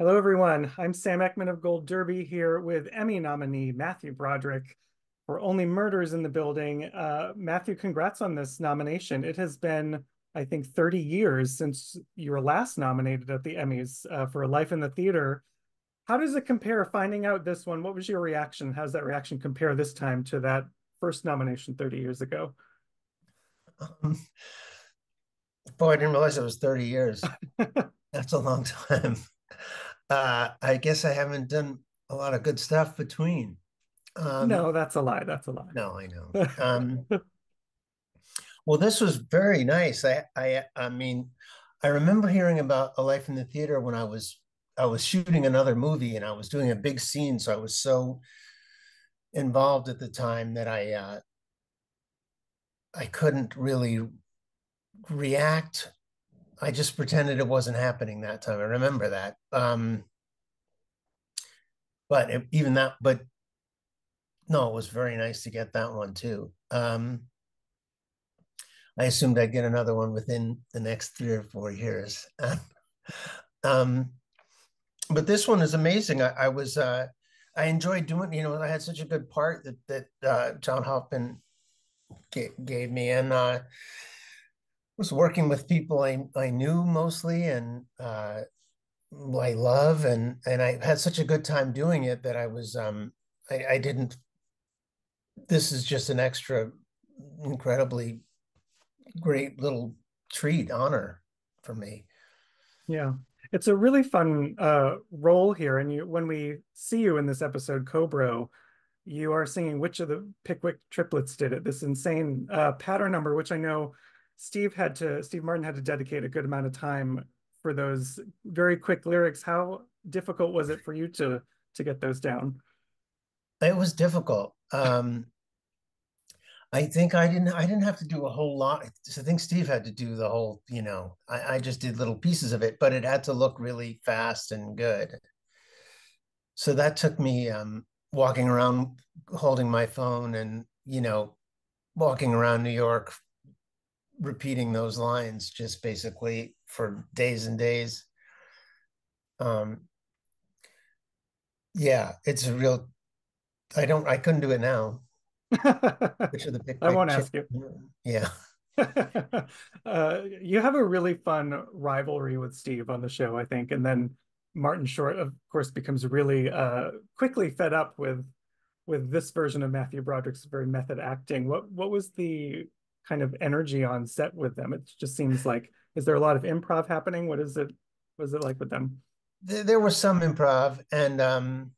Hello, everyone. I'm Sam Eckmann of Gold Derby here with Emmy nominee Matthew Broderick for Only Murders in the Building. Matthew, congrats on this nomination. It has been, I think, 30 years since you were last nominated at the Emmys for A Life in the Theater. How does it compare finding out this one? What was your reaction? How does that reaction compare this time to that first nomination 30 years ago? Um, Boy, I didn't realize it was 30 years. That's a long time. I guess I haven't done a lot of good stuff between. No, Um, that's a lie. That's a lie. no, I know. Well, this was very nice. I mean, I remember hearing about A Life in the Theater when I was shooting another movie and I was doing a big scene, so I was so involved at the time that I couldn't really react. I just pretended it wasn't happening that time. I remember that. Even that, but no, it was very nice to get that one too. I assumed I'd get another one within the next 3 or 4 years. um, but this one is amazing. I enjoyed doing. I had such a good part that John Hoffman gave me, and was working with people I knew mostly, and I love, and I had such a good time doing it that I didn't. This is just an extra incredibly great little treat, honor for me. Yeah. It's a really fun role here. And when we see you in this episode, Cobro, you are singing which of the Pickwick triplets did it, this insane pattern number, which I know Steve Martin had to dedicate a good amount of time for those very quick lyrics. How difficult was it for you to get those down? It was difficult. I think I didn't have to do a whole lot. I think Steve had to do the whole, I just did little pieces of it, but it had to look really fast and good. So that took me walking around holding my phone and, walking around New York repeating those lines just basically for days and days. Um, yeah, it's a real, I couldn't do it now. Which are the I Pickwick won't chick? ask you. Yeah. You have a really fun rivalry with Steve on the show, I think, and then Martin Short, of course, becomes really quickly fed up with this version of Matthew Broderick's very method acting. What was the kind of energy on set with them? It just seems like, is there a lot of improv happening? What is it like with them? There was some improv and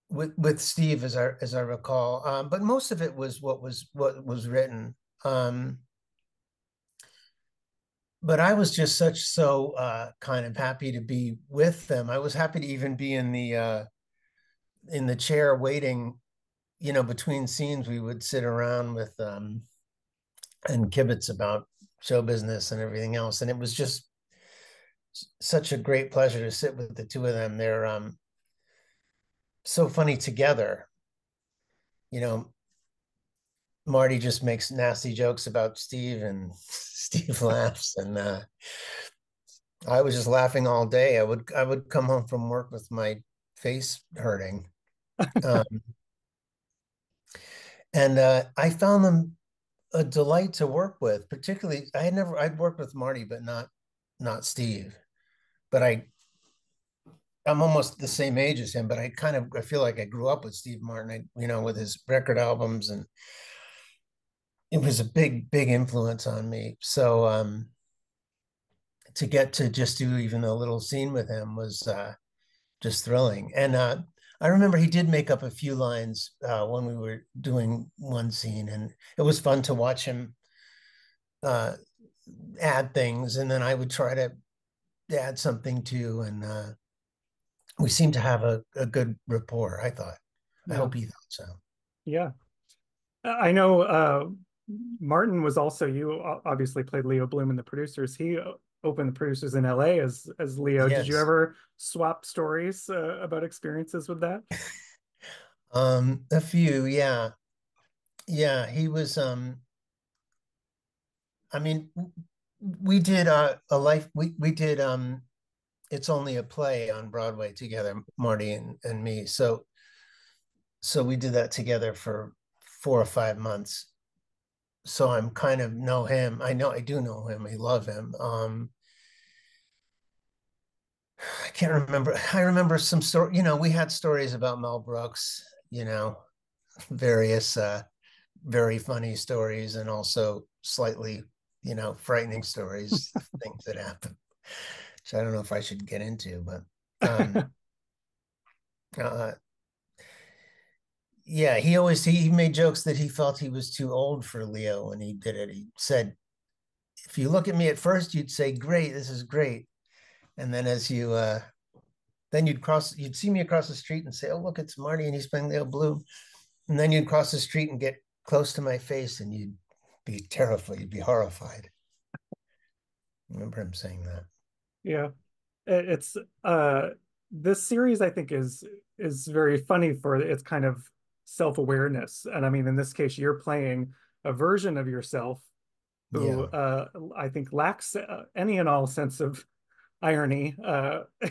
with Steve as I recall. But most of it was what was written. Um, but I was just kind of happy to be with them. I was happy to even be in the chair waiting, between scenes we would sit around with and kibitz about show business and everything else. And it was just such a great pleasure to sit with the two of them. They're so funny together. You know, Marty just makes nasty jokes about Steve, and Steve laughs, and I was just laughing all day. I would come home from work with my face hurting, um, and I found them a delight to work with. Particularly, I'd worked with Marty, but not Steve. But I'm almost the same age as him, but I feel like I grew up with Steve Martin, with his record albums, and it was a big influence on me. So to get to just do even a little scene with him was just thrilling. And I remember he did make up a few lines when we were doing one scene, and it was fun to watch him uh, add things, and then I would try to add something too, and we seemed to have a good rapport. I thought. I Yeah, hope he thought so. yeah. I know Martin was also you obviously played Leo Bloom in The Producers. He opened The Producers in LA as Leo. Did you Yes. ever swap stories about experiences with that? A few, yeah. Yeah, he was I mean we did a life we did It's Only a Play on Broadway together, Marty and me. So we did that together for 4 or 5 months. So I'm kind of know him. I do know him. I love him. I can't remember. I remember some story. We had stories about Mel Brooks. Various very funny stories and also slightly, frightening stories, things that happen. So I don't know if I should get into, but uh, yeah, he made jokes that he felt he was too old for Leo when he did it. He said, "If you look at me at first, you'd say, 'Great, this is great,' and then as you then you'd see me across the street and say, 'Oh, look, it's Marty, and he's playing Leo Bloom,' and then you'd cross the street and get close to my face, and you'd be terrified, you'd be horrified." I remember him saying that. Yeah. It's this series I think is very funny for its kind of self-awareness. And I mean, in this case, you're playing a version of yourself who Yeah, I think lacks any and all sense of irony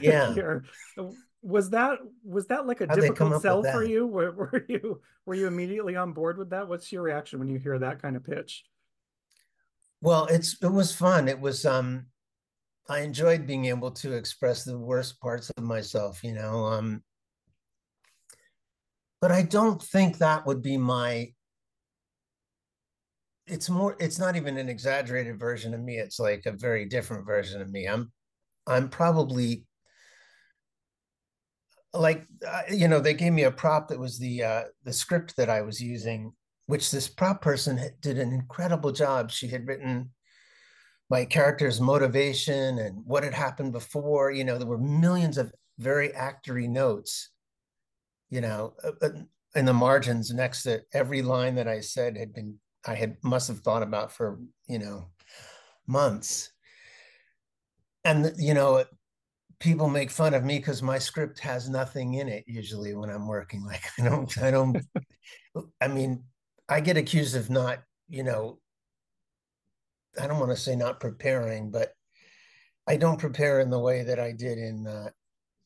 yeah. here. Was that like a How'd they come difficult up with sell for that? you? Were you immediately on board with that? What's your reaction when you hear that kind of pitch? Well, it was fun. It was I enjoyed being able to express the worst parts of myself. But I don't think that would be my it's not even an exaggerated version of me. It's like a very different version of me. I'm probably like they gave me a prop that was the script that I was using, which this prop person did an incredible job. She had written my character's motivation and what had happened before. There were millions of very actory notes, you know, uh, uh, in the margins next to every line that I said I had must have thought about for, months. And, people make fun of me because my script has nothing in it usually when I'm working. Like I mean, I get accused of not, I don't want to say not preparing, but I don't prepare in the way that I did in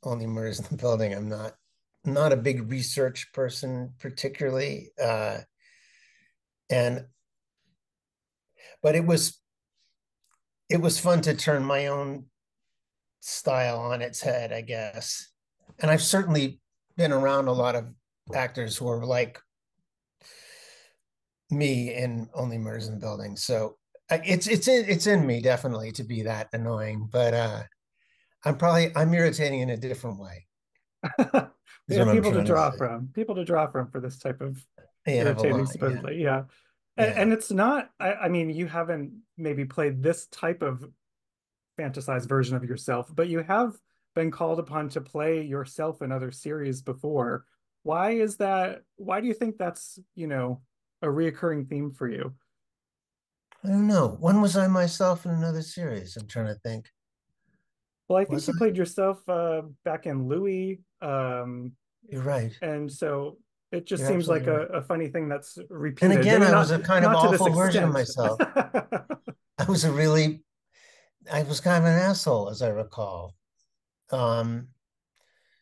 Only Murders in the Building. I'm not a big research person particularly, and but it was fun to turn my own style on its head, I guess. And I've certainly been around a lot of actors who are like me in Only Murders in the Building, so it's in me definitely to be that annoying, but I'm irritating in a different way. We Is have what I'm trying to say. people to draw from for this type of You have a irritating, lot, yeah, supposedly. Yeah. And yeah. it's not, I mean, you haven't maybe played this type of fantasized version of yourself, but you have been called upon to play yourself in other series before. Why is that? Why do you think that's, a reoccurring theme for you? I don't know. When was I myself in another series? I'm trying to think. Well, I think Was you I? played yourself back in Louis, You're right. and so it just You're seems absolutely like a, right. a funny thing that's And repeated. again, Maybe I was not a kind of not to this awful version of extent. myself. I was a really, I was kind of an asshole, as I recall. Um,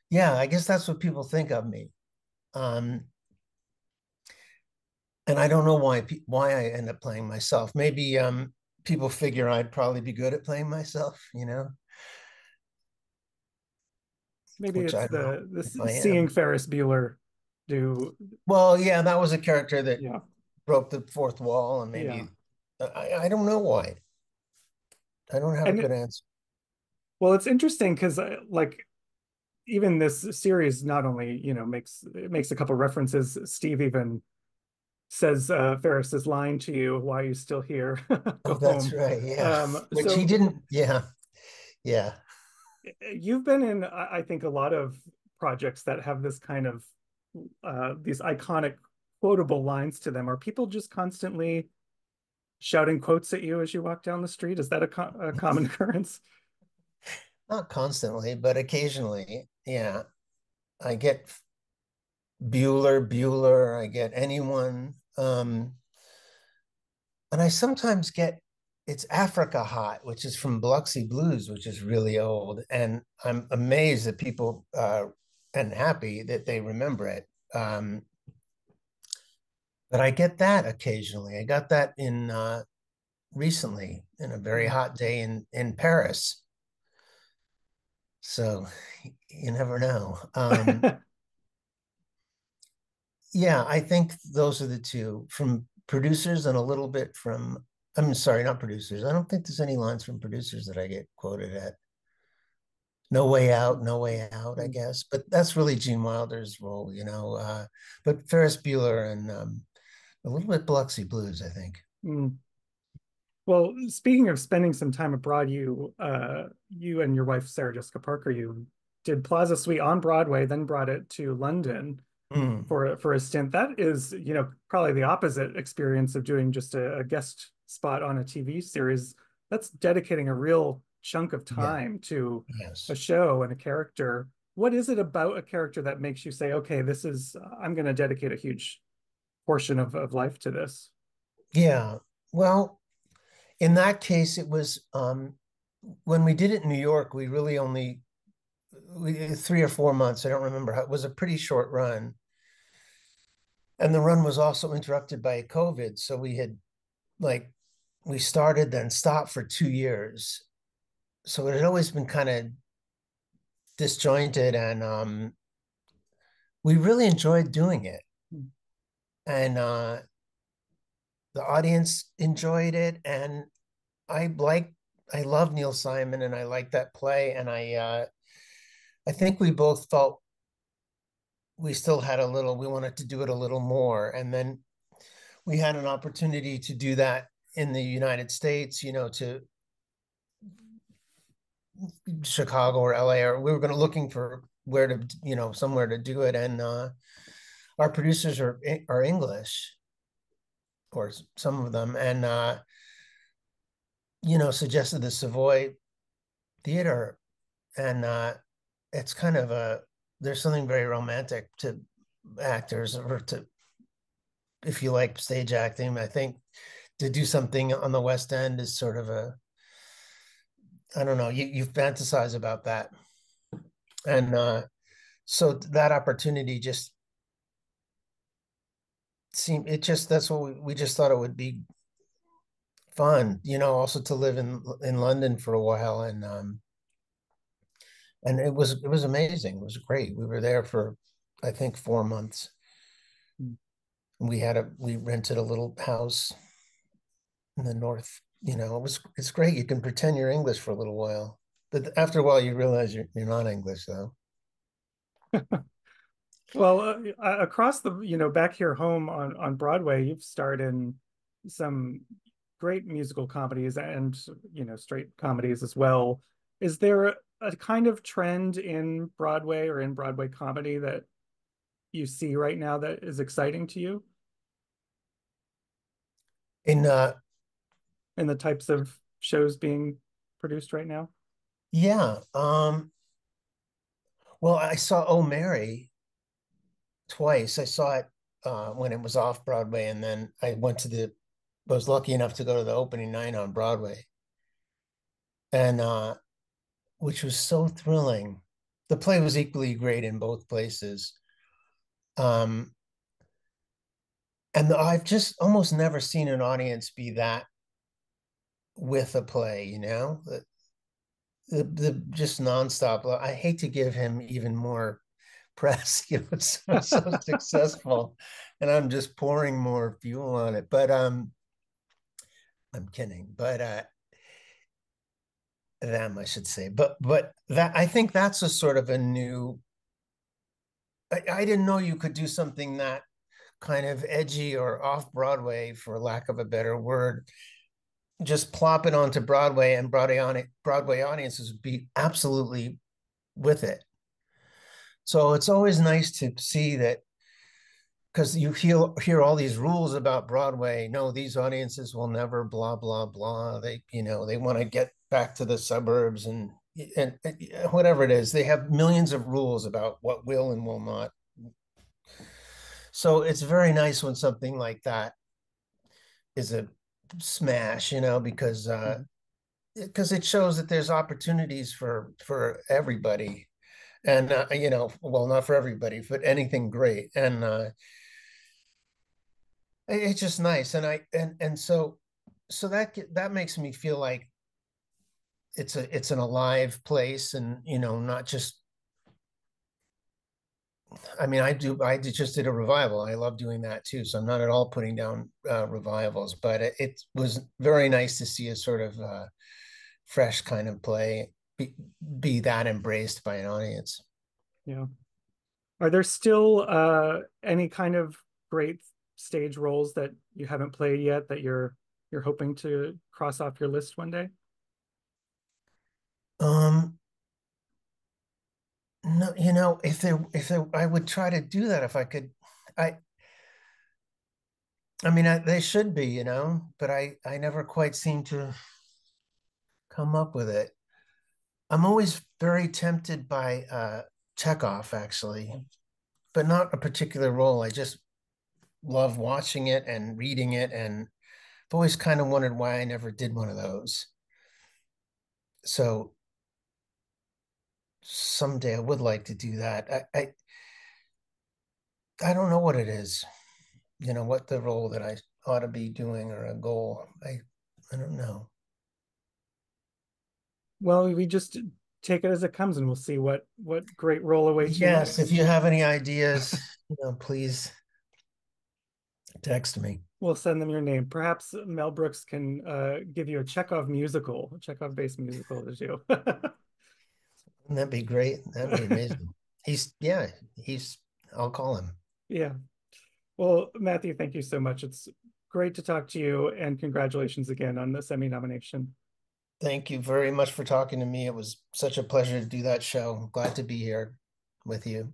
yeah, I guess that's what people think of me. Um, and I don't know why I end up playing myself. Maybe people figure I'd probably be good at playing myself, Maybe which it's I don't know the if I seeing am. Ferris Bueller do. Well, yeah, that was a character that Yeah, broke the fourth wall, and yeah. maybe I don't know why. I don't have a And good answer. well, it's interesting because like even this series not only makes a couple references. Steve even says Ferris is lying to you. Why are you still here? Go Oh, that's home. right. Yeah. Which he So didn't. Yeah. Yeah. you've been in, I think, a lot of projects that have this kind of these iconic quotable lines to them. Are people just constantly shouting quotes at you as you walk down the street? Is that a common occurrence? Not constantly, but occasionally. Yeah. I get Bueller, I get anyone. And I sometimes get it's Africa Hot, which is from Biloxi Blues, which is really old. And I'm amazed that people and happy that they remember it. But I get that occasionally. I got that in recently in a very Mm. hot day in Paris. So you never know. Yeah, I think those are the two from producers and a little bit from, I'm sorry, not producers. I don't think there's any lines from producers that I get quoted at. No Way Out, No Way Out, I Mm. guess. But that's really Gene Wilder's role, but Ferris Bueller and a little bit Biloxi Blues, I think. Mm. Well, speaking of spending some time abroad, you and your wife Sarah Jessica Parker, you did Plaza Suite on Broadway, then brought it to London Mm, for a stint. That is, probably the opposite experience of doing just a guest spot on a TV series. That's dedicating a real chunk of yeah, time to a yes. show and a character. What is it about a character that makes you say, okay, I'm going to dedicate a huge portion of life to this? Yeah. Well, in that case, it was when we did it in New York, we really only 3 or 4 months. I don't remember how, it was a pretty short run. And the run was also interrupted by COVID. So we had like we started then stopped for 2 years. So it had always been kind of disjointed and we really enjoyed doing it. And the audience enjoyed it. And I like I love Neil Simon and I like that play. And I think we both felt we still had we wanted to do it a little more. And then we had an opportunity to do that in the United States, to Chicago or LA, or we were going to looking for where to, somewhere to do it. And our producers are English, or some of them, and suggested the Savoy Theater, and it's kind of there's something very romantic to actors, or to if you like stage acting. I think to do something on the West End is sort of I don't know, you fantasize about that, and so that opportunity just that's what we just thought it would be fun, also to live in London for a while, and it was amazing. It was great. We were there for I think 4 months. We rented a little house in the north. It's great. You can pretend you're English for a little while, but after a while you realize you're not English though. Well, across back here home on Broadway, you've starred in some great musical comedies and, straight comedies as well. Is there a kind of trend in Broadway or in Broadway comedy that you see right now that is exciting to you In in the types of shows being produced right now? Yeah, well, I saw Oh Mary twice. I saw it when it was off Broadway, and then was lucky enough to go to the opening night on Broadway, and which was so thrilling. The play was equally great in both places. Um, and I've just almost never seen an audience be that with a play, the just nonstop. I hate to give him even more press, it's so successful, and I'm just pouring more fuel on it. But I'm kidding. But them, I should say. But that I think that's a sort of a new. I didn't know you could do something that kind of edgy or off Broadway, for lack of a better word. Just plop it onto Broadway, and Broadway audiences would be absolutely with it. So it's always nice to see that, because you hear all these rules about Broadway. No, these audiences will never blah blah blah. They want to get back to the suburbs, and whatever it is. They have millions of rules about what will and will not. So it's very nice when something like that is a smash, because Mhm. it shows that there's opportunities for everybody, and well, not for everybody, but anything great, and it's just nice, and so that makes me feel like it's an alive place, and not just. I mean, just did a revival. I love doing that too. So I'm not at all putting down revivals, but it was very nice to see a sort of fresh kind of play be that embraced by an audience. Yeah. Are there still any kind of great stage roles that you haven't played yet that you're hoping to cross off your list one day? Um, no, if there, I would try to do that if I could. I, I mean, they should be, but I never quite seem to come up with it. I'm always very tempted by Chekhov, actually, but not a particular role. I just love watching it and reading it, and I've always kind of wondered why I never did one of those. So someday I would like to do that. I don't know what it is, what the role that I ought to be doing or a goal. I don't know. Well, we just take it as it comes and we'll see what great role awaits you Yes, if next. you have any ideas, please text me. We'll send them your name. Perhaps Mel Brooks can give you a Chekhov musical, a Chekhov-based musical to do. That'd be great. That'd be amazing. Yeah, I'll call him. Yeah. Well, Matthew, thank you so much. It's great to talk to you, and congratulations again on this Emmy nomination. Thank you very much for talking to me. It was such a pleasure to do that show. Glad to be here with you.